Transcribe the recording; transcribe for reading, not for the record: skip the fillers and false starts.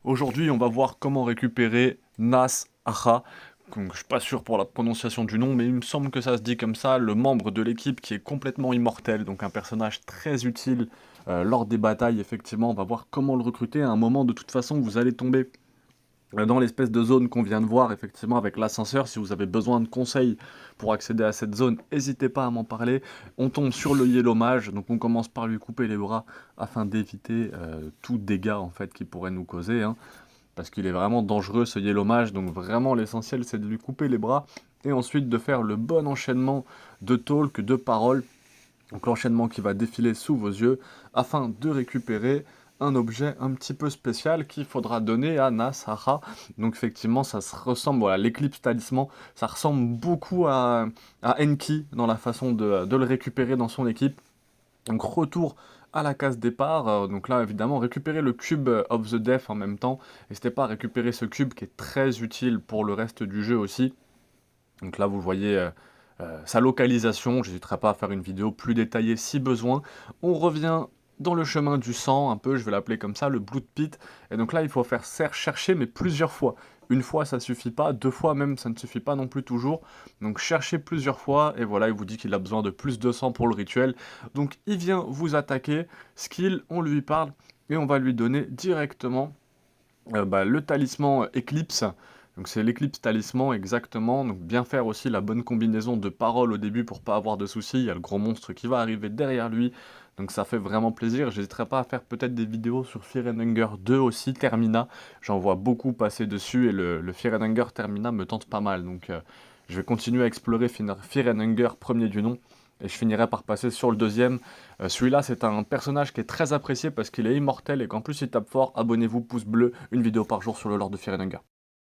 Aujourd'hui, on va voir comment récupérer Nas Acha. Donc, je suis pas sûr pour la prononciation du nom, mais il me semble que ça se dit comme ça, le membre de l'équipe qui est complètement immortel, donc un personnage très utile lors des batailles, effectivement. On va voir comment le recruter. À un moment, de toute façon, vous allez tomber dans l'espèce de zone qu'on vient de voir, effectivement, avec l'ascenseur. Si vous avez besoin de conseils pour accéder à cette zone, n'hésitez pas à m'en parler. On tombe sur le Yellow Mage, donc on commence par lui couper les bras afin d'éviter tout dégât en fait qui pourrait nous causer, hein, parce qu'il est vraiment dangereux ce Yellow Mage, donc vraiment l'essentiel c'est de lui couper les bras et ensuite de faire le bon enchaînement de talk, de paroles, donc l'enchaînement qui va défiler sous vos yeux afin de récupérer un objet un petit peu spécial qu'il faudra donner à Nasara. Donc effectivement ça se ressemble, voilà, l'éclipse talisman, ça ressemble beaucoup à Enki dans la façon de le récupérer dans son équipe. Donc retour à la case départ, donc là évidemment récupérer le cube of the death en même temps, n'hésitez pas à récupérer ce cube qui est très utile pour le reste du jeu aussi. Donc là vous voyez sa localisation, j'hésiterai pas à faire une vidéo plus détaillée si besoin. On revient dans le chemin du sang, un peu, je vais l'appeler comme ça, le Blood Pit. Et donc là, il faut faire chercher, mais plusieurs fois. Une fois, ça suffit pas, deux fois même, ça ne suffit pas non plus toujours. Donc cherchez plusieurs fois, et voilà, il vous dit qu'il a besoin de plus de sang pour le rituel. Donc il vient vous attaquer, skill, on lui parle, et on va lui donner directement le talisman Eclipse. Donc c'est l'Eclipse talisman exactement, donc bien faire aussi la bonne combinaison de paroles au début pour pas avoir de soucis, il y a le gros monstre qui va arriver derrière lui, donc ça fait vraiment plaisir. J'hésiterai pas à faire peut-être des vidéos sur Fear and Hunger 2 aussi, Termina, j'en vois beaucoup passer dessus et le Fear and Hunger Termina me tente pas mal, donc je vais continuer à explorer Fear and Hunger premier du nom, et je finirai par passer sur le deuxième. Celui-là, c'est un personnage qui est très apprécié parce qu'il est immortel et qu'en plus il tape fort. Abonnez-vous, pouce bleu, une vidéo par jour sur le lore de Fear and Hunger.